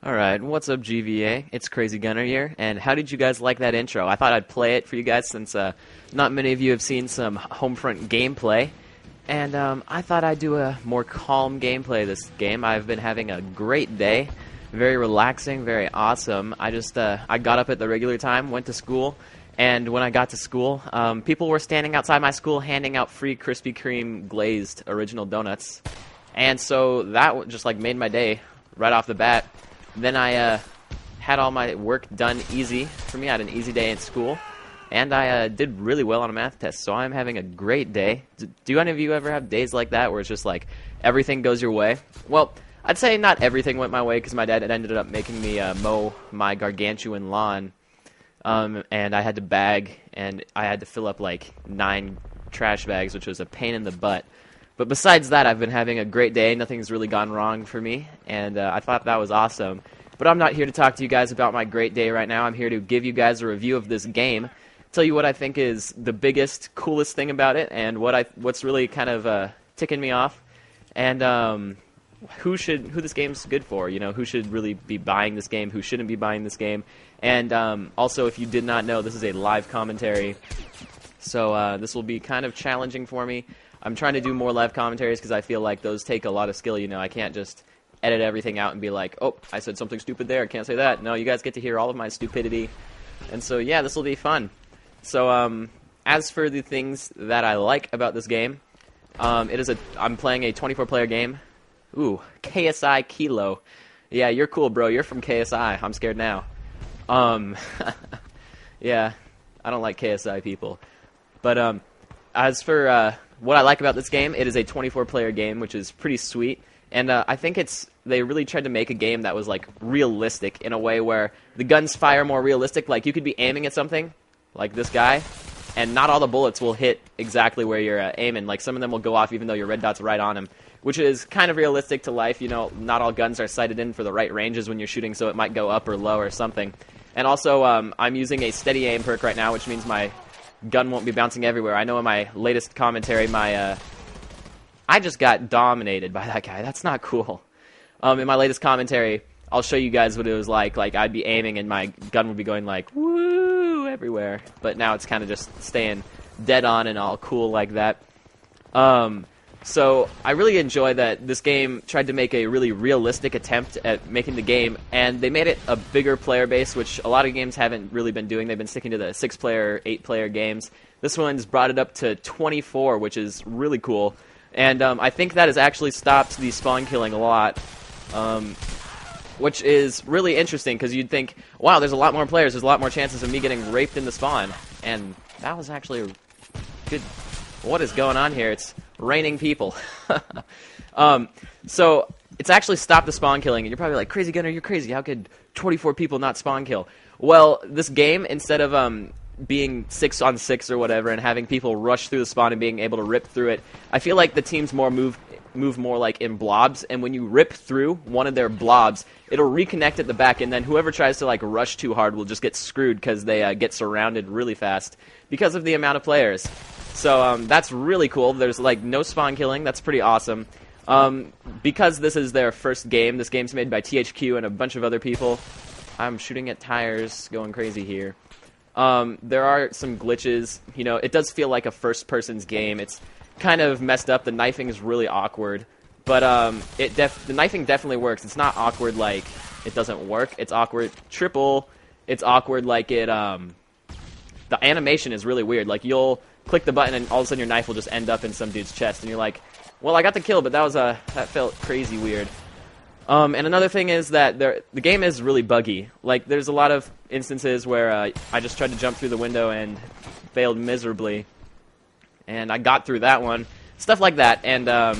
Alright, what's up GVA? It's Crazy Gunner here, and how did you guys like that intro? I thought I'd play it for you guys since not many of you have seen some Homefront gameplay, and I thought I'd do a more calm gameplay this game. I've been having a great day, very relaxing, very awesome. I got up at the regular time, went to school, and when I got to school, people were standing outside my school handing out free Krispy Kreme glazed original donuts, and so that just like made my day right off the bat. Then I had all my work done easy for me. I had an easy day in school, and I did really well on a math test, so I'm having a great day. Do any of you ever have days like that where it's just like everything goes your way? Well, I'd say not everything went my way because my dad had ended up making me mow my gargantuan lawn, and I had to bag, and I had to fill up like 9 trash bags, which was a pain in the butt. But besides that, I've been having a great day. Nothing's really gone wrong for me, and I thought that was awesome. But I'm not here to talk to you guys about my great day right now. I'm here to give you guys a review of this game, tell you what I think is the biggest, coolest thing about it, and what's really kind of ticking me off, and who this game's good for. You know, who should really be buying this game, who shouldn't be buying this game, and also, if you did not know, this is a live commentary, so this will be kind of challenging for me. I'm trying to do more live commentaries because I feel like those take a lot of skill. You know, I can't just edit everything out and be like, oh, I said something stupid there, I can't say that. No, you guys get to hear all of my stupidity. And so, yeah, this will be fun. So, as for the things that I like about this game, I'm playing a 24-player game. Ooh, KSI Kilo. Yeah, you're cool, bro. You're from KSI. I'm scared now. Yeah, I don't like KSI people. But, as for what I like about this game, it is a 24-player game, which is pretty sweet. And I think they really tried to make a game that was like realistic in a way where the guns fire more realistic. Like you could be aiming at something, like this guy, and not all the bullets will hit exactly where you're aiming. Like some of them will go off even though your red dot's right on him, which is kind of realistic to life. You know, not all guns are sighted in for the right ranges when you're shooting, so it might go up or low or something. And also, I'm using a steady aim perk right now, which means my gun won't be bouncing everywhere. I know in my latest commentary, I just got dominated by that guy. That's not cool. In my latest commentary, I'll show you guys what it was like. Like, I'd be aiming and my gun would be going like, woo, everywhere. But now it's kind of just staying dead on and all cool like that. So I really enjoy that this game tried to make a really realistic attempt at making the game, and they made it a bigger player base, which a lot of games haven't really been doing. They've been sticking to the 6-player, 8-player games. This one's brought it up to 24, which is really cool. And I think that has actually stopped the spawn killing a lot, which is really interesting, because you'd think, wow, there's a lot more players, there's a lot more chances of me getting raped in the spawn. And that was actually a good... What is going on here? It's raining people. So it's actually stopped the spawn killing, and you're probably like, Crazy Gunner, you're crazy. How could 24 people not spawn kill? Well, this game, instead of being 6 on 6 or whatever and having people rush through the spawn and being able to rip through it, I feel like the teams move more like in blobs, and when you rip through one of their blobs, it'll reconnect at the back, and then whoever tries to like rush too hard will just get screwed because they get surrounded really fast because of the amount of players. So that's really cool. There's like no spawn killing. That's pretty awesome. Because this is their first game, this game's made by THQ and a bunch of other people. I'm shooting at tires, going crazy here. There are some glitches. You know, it does feel like a first-person's game. It's kind of messed up. The knifing is really awkward. But the knifing definitely works. It's not awkward like it doesn't work. It's awkward triple. It's awkward like it... The animation is really weird. Like, you'll click the button and all of a sudden your knife will just end up in some dude's chest. And you're like, well, I got the kill, but that felt crazy weird. And another thing is that the game is really buggy. Like, there's a lot of instances where I just tried to jump through the window and failed miserably. And I got through that one. Stuff like that. And I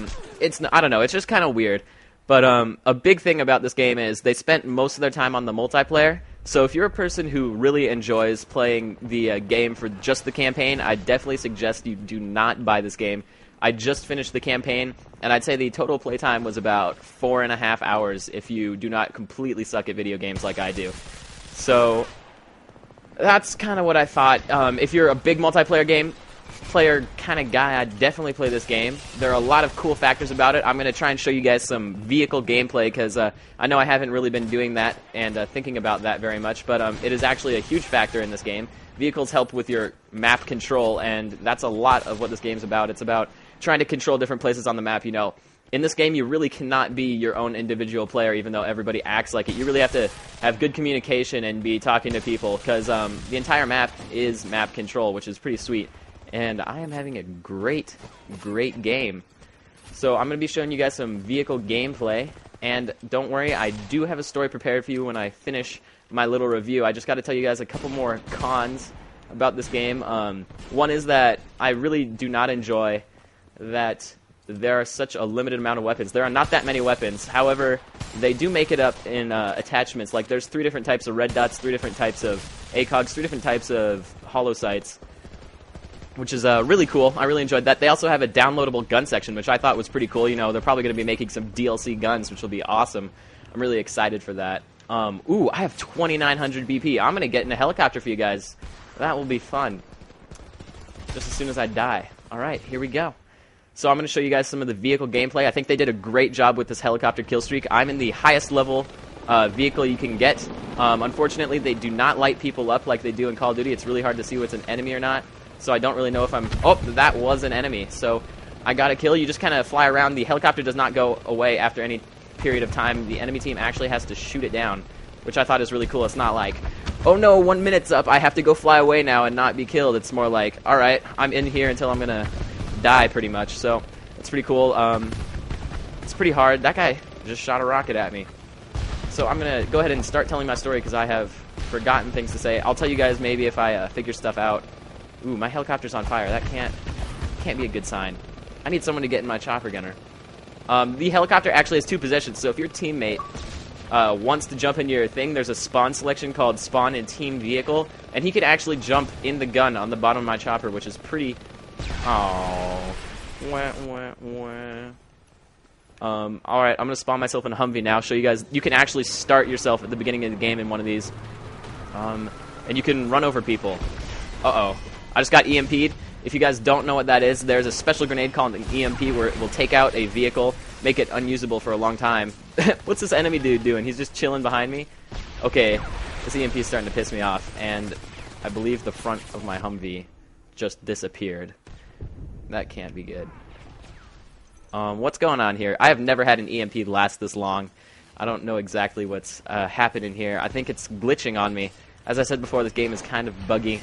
don't know, it's just kind of weird. But a big thing about this game is they spent most of their time on the multiplayer. So if you're a person who really enjoys playing the game for just the campaign, I definitely suggest you do not buy this game. I just finished the campaign, and I'd say the total playtime was about 4.5 hours if you do not completely suck at video games like I do. So that's kind of what I thought. If you're a big multiplayer game multiplayer kind of guy, I'd definitely play this game. There are a lot of cool factors about it. I'm going to try and show you guys some vehicle gameplay because I know I haven't really been doing that and thinking about that very much, but it is actually a huge factor in this game. Vehicles help with your map control, and that's a lot of what this game's about. It's about trying to control different places on the map. You know, in this game, you really cannot be your own individual player, even though everybody acts like it. You really have to have good communication and be talking to people, because the entire map is map control, which is pretty sweet. And I am having a great, great game. So I'm going to be showing you guys some vehicle gameplay, and don't worry, I do have a story prepared for you when I finish my little review. I just got to tell you guys a couple more cons about this game. One is that I really do not enjoy that there are such a limited amount of weapons. There are not that many weapons. However, they do make it up in attachments. Like, there's 3 different types of red dots, 3 different types of ACOGs, 3 different types of hollow sights, which is really cool. I really enjoyed that. They also have a downloadable gun section, which I thought was pretty cool. You know, they're probably going to be making some DLC guns, which will be awesome. I'm really excited for that. Ooh, I have 2,900 BP. I'm going to get in a helicopter for you guys. That will be fun. Just as soon as I die. All right, here we go. So I'm going to show you guys some of the vehicle gameplay. I think they did a great job with this helicopter kill streak. I'm in the highest level vehicle you can get. Unfortunately, they do not light people up like they do in Call of Duty. It's really hard to see what's an enemy or not. So I don't really know if I'm... Oh, that was an enemy. So I got a kill. You just kind of fly around. The helicopter does not go away after any period of time. The enemy team actually has to shoot it down, which I thought is really cool. It's not like, oh no, 1 minute's up, I have to go fly away now and not be killed. It's more like, alright, I'm in here until I'm gonna die, pretty much. So it's pretty cool. It's pretty hard. That guy just shot a rocket at me. So I'm gonna go ahead and start telling my story because I have forgotten things to say. I'll tell you guys maybe if I figure stuff out. Ooh, my helicopter's on fire. That can't be a good sign. I need someone to get in my chopper gunner. The helicopter actually has 2 positions, so if your teammate wants to jump in your thing, there's a spawn selection called Spawn in Team Vehicle, and he could actually jump in the gun on the bottom of my chopper, which is pretty... Oh. Wah, wah, wah. Alright, I'm going to spawn myself in a Humvee now, show you guys... You can actually start yourself at the beginning of the game in one of these. And you can run over people. Uh-oh. I just got EMP'd. If you guys don't know what that is, there's a special grenade called an EMP where it will take out a vehicle, make it unusable for a long time. What's this enemy dude doing? He's just chilling behind me? Okay, this EMP is starting to piss me off, and I believe the front of my Humvee just disappeared. That can't be good. What's going on here? I have never had an EMP last this long. I don't know exactly what's happening here. I think it's glitching on me. As I said before, this game is kind of buggy.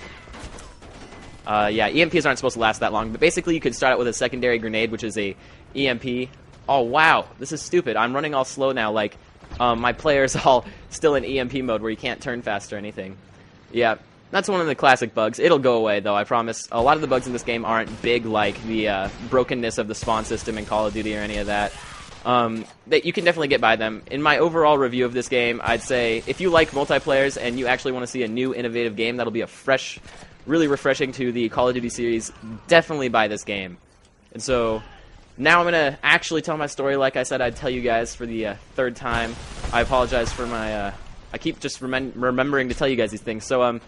Yeah, EMPs aren't supposed to last that long, but basically you could start out with a secondary grenade, which is a EMP. Oh, wow, this is stupid. I'm running all slow now, like, my player's all still in EMP mode where you can't turn fast or anything. Yeah, that's one of the classic bugs. It'll go away, though, I promise. A lot of the bugs in this game aren't big like the brokenness of the spawn system in Call of Duty or any of that. That you can definitely get by them. In my overall review of this game, I'd say if you like multiplayers and you actually want to see a new, innovative game that'll be a fresh... really refreshing to the Call of Duty series, definitely buy this game. And so, now I'm going to actually tell my story like I said I'd tell you guys for the 3rd time. I apologize for my, I keep just remembering to tell you guys these things. So,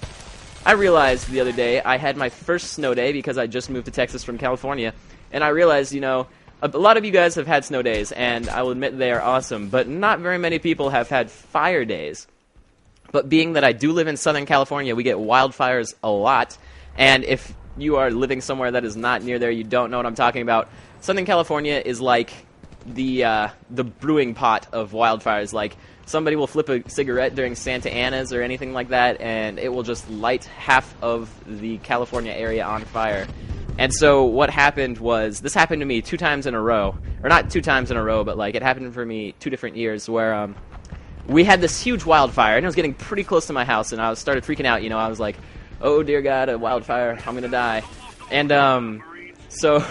I realized the other day I had my first snow day because I just moved to Texas from California, and I realized, you know, a lot of you guys have had snow days, and I will admit they are awesome, but not very many people have had fire days. But being that I do live in Southern California, we get wildfires a lot. And if you are living somewhere that is not near there, you don't know what I'm talking about. Southern California is like the brewing pot of wildfires. Like, somebody will flip a cigarette during Santa Ana's or anything like that, and it will just light half of the California area on fire. And so what happened was, this happened to me 2 times in a row. Or not 2 times in a row, but like it happened for me 2 different years where... we had this huge wildfire, and it was getting pretty close to my house, and I started freaking out, you know, I was like, oh dear God, a wildfire, I'm gonna die. And, so,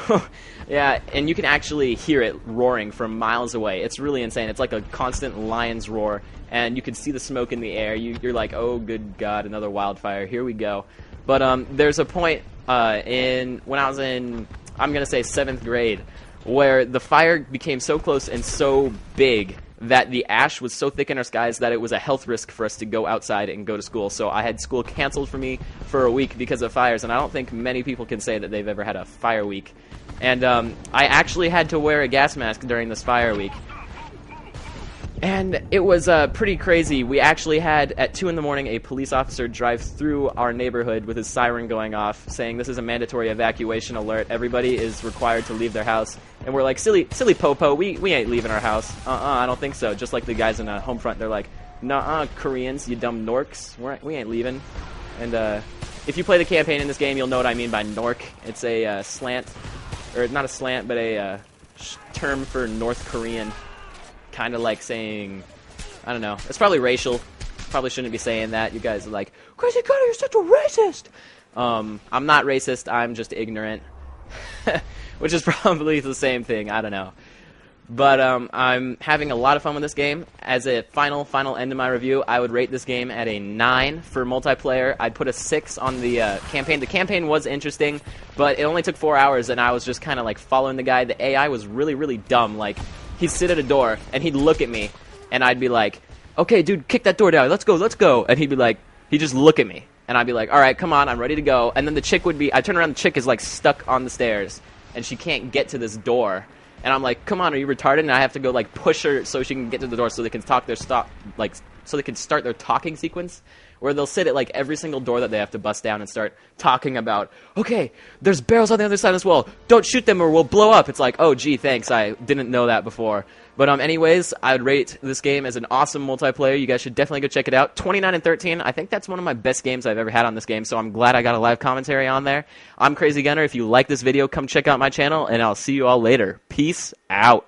yeah, and you can actually hear it roaring from miles away. It's really insane. It's like a constant lion's roar, and you can see the smoke in the air. You're like, oh good God, another wildfire, here we go. But, there's a point, when I was in, I'm gonna say 7th grade, where the fire became so close and so big that the ash was so thick in our skies that it was a health risk for us to go outside and go to school. So I had school canceled for me for a week because of fires, and I don't think many people can say that they've ever had a fire week. And I actually had to wear a gas mask during this fire week. And it was pretty crazy. We actually had, at 2 in the morning, a police officer drive through our neighborhood with his siren going off, saying this is a mandatory evacuation alert. Everybody is required to leave their house. And we're like, silly popo, we ain't leaving our house. I don't think so. Just like the guys in Homefront, they're like, nuh-uh, Koreans, you dumb norks, we ain't leaving. And if you play the campaign in this game, you'll know what I mean by nork. It's a slant, or not a slant, but a term for North Korean. Kind of like saying, I don't know, it's probably racial. Probably shouldn't be saying that. You guys are like, Craizy Gunner, you're such a racist. I'm not racist, I'm just ignorant. Which is probably the same thing, I don't know. But I'm having a lot of fun with this game. As a final end of my review, I would rate this game at a 9 for multiplayer. I'd put a 6 on the campaign. The campaign was interesting, but it only took 4 hours, and I was just kind of like following the guy. The AI was really, really dumb. Like, he'd sit at a door, and he'd look at me, and I'd be like, okay, dude, kick that door down, let's go. And he'd be like, he'd just look at me, and I'd be like, all right, come on, I'm ready to go. And then the chick would be, I turn around, the chick is like stuck on the stairs, and she can't get to this door. And I'm like, come on, are you retarded? And I have to go like push her so she can get to the door so they can so they can start their talking sequence, where they'll sit at like every single door that they have to bust down and start talking about, okay, there's barrels on the other side of this wall, don't shoot them or we'll blow up. It's like, oh gee, thanks, I didn't know that before. But anyways, I would rate this game as an awesome multiplayer. You guys should definitely go check it out. 29 and 13, I think that's one of my best games I've ever had on this game, so I'm glad I got a live commentary on there. I'm Craizy Gunner. If you like this video, come check out my channel, and I'll see you all later. Peace out.